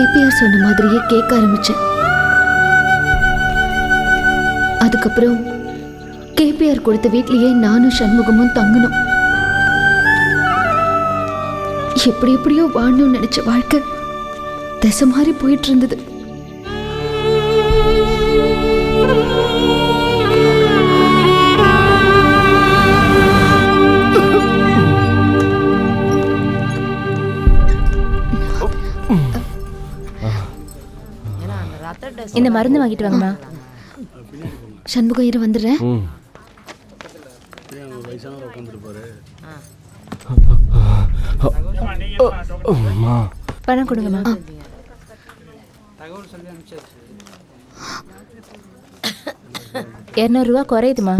KPR சொன்ன மாதிரியே கேட்க ஆரம்பிச்சேன். அதுக்கப்புறம் கேபிஆர் கொடுத்த வீட்லயே நானும் சண்முகமும் தங்கணும். எப்படி எப்படியோ வாழணும்னு நினைச்ச வாழ்க்கை திசை மாறி போயிட்டு இருந்தது. இந்த மருந்து வாங்கிட்டு வாங்கம்மா. சண்முகம் இரு வந்துடுறேன். பணம் கொடுங்கம்மா. 200 ரூபா குறையுதுமா.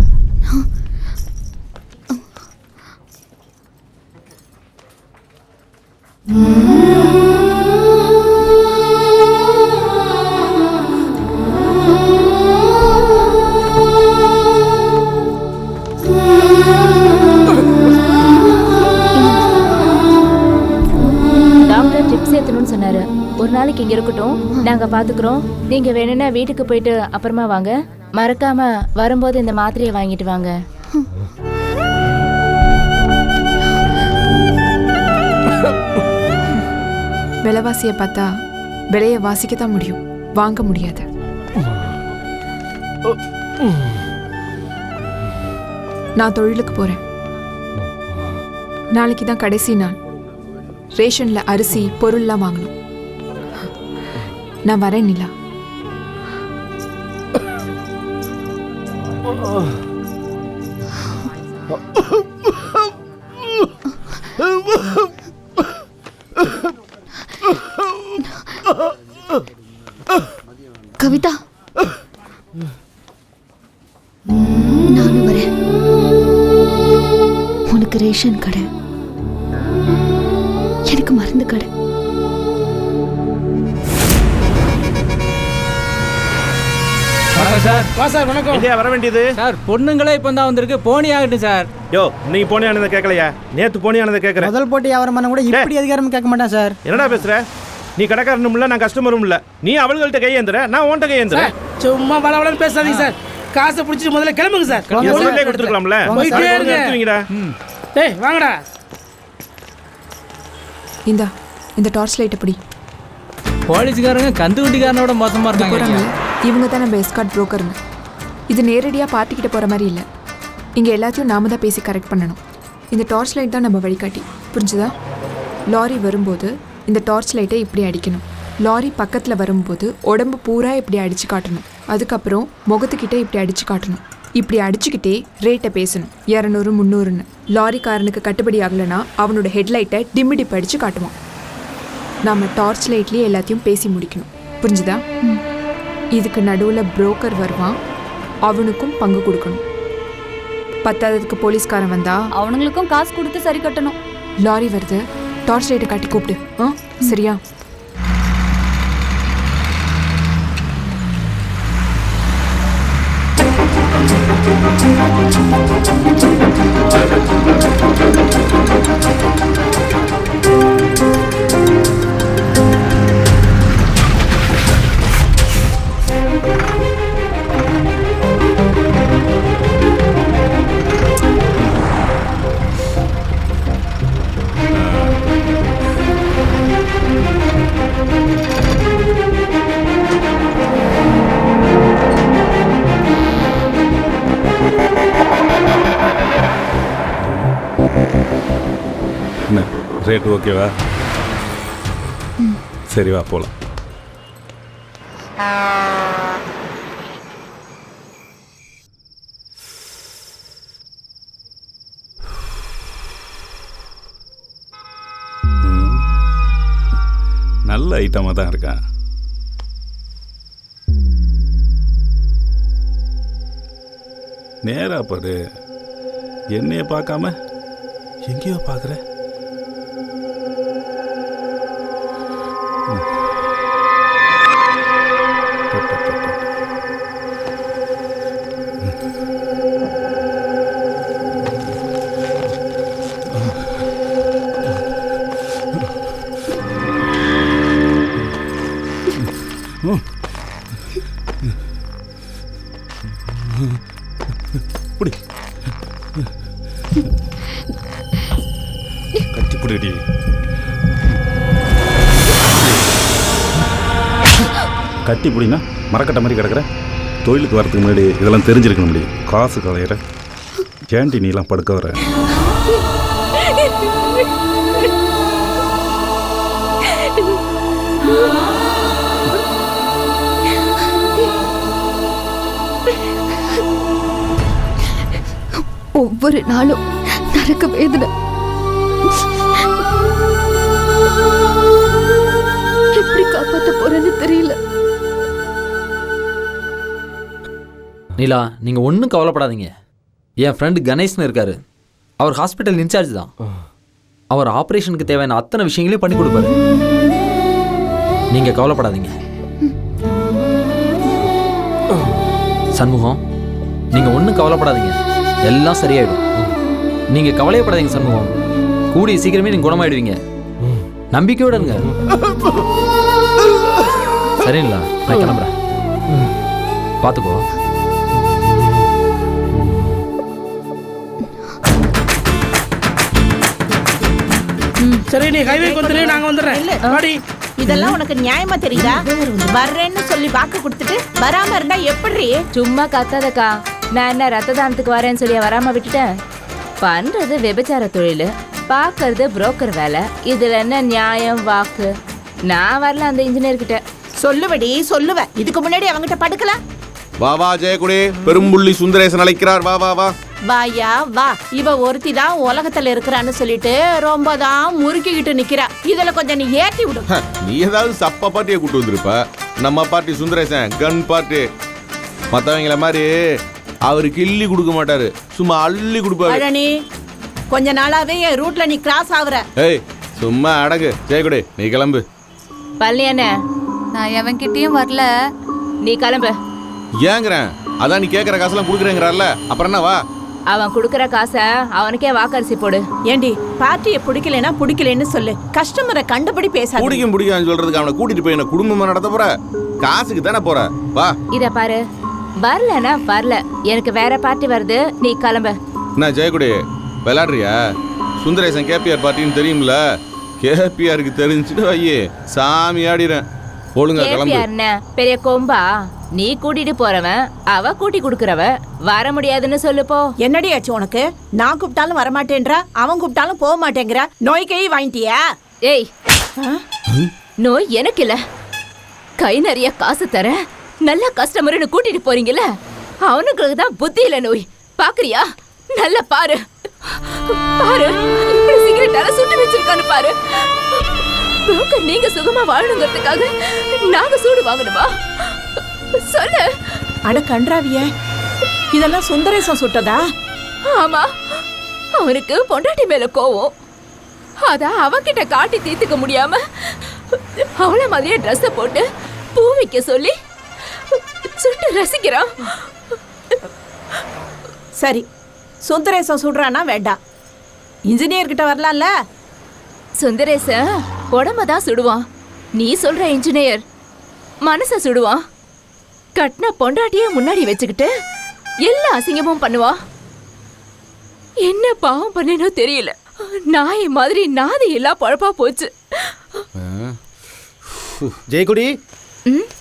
சொன்னாரு ஒரு நாளைக்கு இங்க இருக்கட்டும், நாங்க பாத்துக்கிறோம். நீங்க வேணும்னா வீட்டுக்கு போயிட்டு அப்புறமா வாங்க. மறக்காம வரும்போது இந்த மாத்திரையை வாங்கிட்டு வாங்க. விலைவாசியை பார்த்தா விலையை வாசிக்கத்தான் முடியும், வாங்க முடியாது. நான் தொழிலுக்கு போறேன். நாளைக்கு தான் கடைசி நாள். ரேஷன்ல அரிசி பொருள்லாம் வாங்கணும். நான் வரேன் நிலா. கவிதா, நானும் வரேன். உனக்கு ரேஷன் கடை, எனக்கு மருந்து கடை. வர வேண்டியது சார். பொண்ணுங்களே இப்போ தான் வந்திருக்கு. போனி ஆகட்டும் சார். யோ, நீ போனி ஆனதை கேட்கலையா? நேத்து போனி ஆனதை கேட்கறேன். முதல் போட்டி வியாபாரம் பண்ண கூட இப்படி அதிகாரம் கேட்க மாட்டேன் சார். என்னடா பேசுற? நீ கடைக்காரனும் இல்ல, நான் கஸ்டமரும் இல்ல. நீ அவள்கிட்ட கையேந்துற, நான் உன்கிட்ட கையேந்துறேன். சும்மா வளவளன்னு பேசாதீங்க சார். காசை பிடிச்சிட்டு முதல்ல கிளம்புங்க சார். முதல்ல கொடுத்துருக்கலாம்ல. போயிட்டே இருங்க. டேய் வாங்கடா. இந்த டார்ச் லைட் எப்படி? போலீஸ்காரங்க கந்து வண்டிக்காரனோட மோசமா இருக்காங்க. இவங்க தான் நம்ம எஸ்கார்ட் புரோக்கருங்க. இது நேரடியாக பார்ட்டிக்கிட்ட போகிற மாதிரி இல்லை. இங்கே எல்லாத்தையும் நாம தான் பேசி கரெக்ட் பண்ணணும். இந்த டார்ச் லைட் தான் நம்ம வழிகாட்டி, புரிஞ்சுதா? லாரி வரும்போது இந்த டார்ச் லைட்டை இப்படி அடிக்கணும். லாரி பக்கத்தில் வரும்போது உடம்பு பூரா இப்படி அடித்து காட்டணும். அதுக்கப்புறம் முகத்துக்கிட்டே இப்படி அடித்து காட்டணும். இப்படி அடிச்சுக்கிட்டே ரேட்டை பேசணும். 200 300ன்னு. லாரிக்காரனுக்கு கட்டுப்படி ஆகலைன்னா அவனோட ஹெட்லைட்டை டிம்மிடிப்பு அடித்து காட்டுவான். நாம் டார்ச் லைட்லேயே எல்லாத்தையும் பேசி முடிக்கணும், புரிஞ்சுதா? இதுக்கு நடுவில் புரோக்கர் வருவான், அவனுக்கும் பங்கு கொடுக்கணும். பத்தாததுக்கு போலீஸ்காரன் வந்தா அவனுங்களுக்கும் காசு கொடுத்து சரி கட்டணும். லாரி வருது, டார்ச் லைட்டை காட்டி கூப்பிடு. சரியா? ரேட் ஓகேவா? சரி வா போலாம். நல்ல ஐட்டமாக தான் இருக்கான். நேரா பாரு, என்னைய பார்க்காம எங்கேயோ பார்க்குற. கட்டி பிடினா மரக்கட்ட மாதிரி கிடக்குற. தொழிலுக்கு வரதுக்கு முன்னாடி இதெல்லாம் தெரிஞ்சிருக்கணும் முடியும். காசு கலையிற கேண்டி நீலாம் படுக்க வர. ஒவ்வொரு நாளும் நரக்க வேதனை. எப்படி காப்பாத்த போறேன்னு தெரியல. நீலா, நீங்கள் ஒன்றும் கவலைப்படாதீங்க. என் ஃப்ரெண்டு கணேஷ்னு இருக்காரு. அவர் ஹாஸ்பிட்டல் இன்சார்ஜ் தான். அவர் ஆப்ரேஷனுக்கு தேவையான அத்தனை விஷயங்களையும் பண்ணி கொடுப்பாரு. நீங்கள் கவலைப்படாதீங்க. சண்முகம், நீங்கள் ஒன்றும் கவலைப்படாதீங்க. எல்லாம் சரியாயிடும். நீங்கள் கவலையப்படாதீங்க சண்முகம். கூடிய சீக்கிரமே நீங்கள் குணமாயிடுவீங்க. நம்பிக்கையோட இருங்க. சரிங்களா? நான் கிளம்புறேன். பார்த்துக்கோ. சரி, நீ ஹைவே வந்துரு, நாங்க வந்துடுறேன். வாடி. இதெல்லாம் உனக்கு நியாயமா தெரியுதா? வர்றேன்னு சொல்லி வாக்கு கொடுத்துட்டு வராம இருந்தா எப்படி? சும்மா கத்தாதக்கா. நான் என்ன ரத்த தானத்துக்கு வரேன்னு சொல்லி வராம விட்டுட்டேன். பண்றது விபச்சார தொழில், பாக்குறது புரோக்கர் வேலை. இதுல என்ன நியாயம் வாக்கு? நான் வரல அந்த இன்ஜினியர் கிட்ட. சொல்லுவடி சொல்லுவ. இதுக்கு முன்னாடி அவங்கிட்ட படுக்கல. வா வா ஜெயக்குடி, பெரும்புள்ளி சுந்தரேசன் அழைக்கிறார். வா வா வா. வாயா வா. இவ ஒருத்தி தான் உலகத்துல இருக்கிறான்னு சொல்லிட்டு ரொம்ப தான் முறுக்கிக்கிட்டு நிக்கிறா. இதுல கொஞ்சம் நீ ஏத்தி விடு. நீ ஏதாவது சப்ப பார்ட்டியை கூட்டு வந்திருப்ப. நம்ம பார்ட்டி சுந்தரேசன் கன் பார்ட்டி. மற்றவங்கள மாதிரி அவரு கிள்ளி கொடுக்க மாட்டாரு, சும்மா அள்ளி கொடுப்பாரு. பழனி, கொஞ்ச நாளாவே என் ரூட்ல நீ கிராஸ் ஆகுற. ஏய் சும்மா அடங்கு. ஜெயக்குடி நீ கிளம்பு. பழனி அண்ணே, நான் எவன்கிட்டயும் வரல. நீ கிளம்பு. ஏங்கிறேன், அதான் நீ கேட்குற காசெல்லாம் கொடுக்குறேங்கிறாருல, அப்புறம் என்ன? வா. அவன் கொடுக்கற காசை அவனுக்கே வாக்கரிசி போடு. ஏண்டி, பார்ட்டியை பிடிக்கலன்னா பிடிக்கலன்னு சொல்லு. கஸ்டமரை கண்டுபிடி பேசாத. பிடிக்கான்னு சொல்றதுக்கு அவனை கூட்டிட்டு போய் என்ன குடும்பமா நடத்த போற? காசுக்கு தானே போற. வா. இத பாரு, வரலனா வரல. எனக்கு வேற பார்ட்டி வருது, நீ கிளம்பு. என்ன ஜெயக்குடி விளையாடுறியா? சுந்தரேசன் கேபிஆர் பார்ட்டின்னு தெரியும்ல. கேபிஆருக்கு தெரிஞ்சுட்டு ஐயே சாமி ஆடிறேன். ஒழுங்கா கிளம்பு. கேபிஆர்னே பெரிய கொம்பா? நீ கூட்டிட்டு போறவன், அவ கூட்டி குடுக்கறவ. வர முடியாதுன்னு சொல்லு போ. என்னடி ஆச்சு உனக்கு? நான் கூப்பிட்டாலும் வரமாட்டேன்றா, அவன் கூப்பிட்டாலும் போக மாட்டேங்கிற. நோய் கை வாங்கிட்டியா? ஏய், நோய் எனக்கு இல்ல. கை நிறைய காசு தர நல்ல கஸ்டமர்னு கூட்டிட்டு போறீங்கல்ல, அவனுங்களுக்கு தான் புத்தி இல்ல. நோய் பாக்குறியா? நல்ல பாரு பாரு, இப்படி சிகரெட்டால சுட்டு வச்சிருக்கான்னு பாரு. புரோக்கர் நீங்க சுகமா வாழணுங்கிறதுக்காக நாங்க சூடு வாங்கணுமா? சொல்லு. அட கன்றாவிய, இதெல்லாம் சுந்தரேசன் சுட்டதா? ஆமா, அவனுக்கு பொண்டாட்டி மேல கோவம். அதான் அவகிட்ட காட்டி தீர்த்துக்க முடியாம அவள மாதிரியே ட்ரெஸ்ஸ போட்டு பூ வைக்க சொல்லி சுட்டு ரசிக்கிறான். சரி, சுந்தரேசன் சுடுறானா வேண்டாம், இன்ஜினியர் கிட்ட வரலாம்ல. சுந்தரேசன் உடம்ப தான் சுடுவான். நீ சொல்ற இன்ஜினியர் மனச சுடுவான். கட்டின பொண்டாட்டியே முன்னாடி வச்சுக்கிட்டு எல்லா அசிங்கமும் பண்ணுவான். என்ன பாவம் பண்ணனோ தெரியல. நாய் மாதிரி நாதி எல்லாம் பழப்பா போச்சு. ஜெயக்குடி,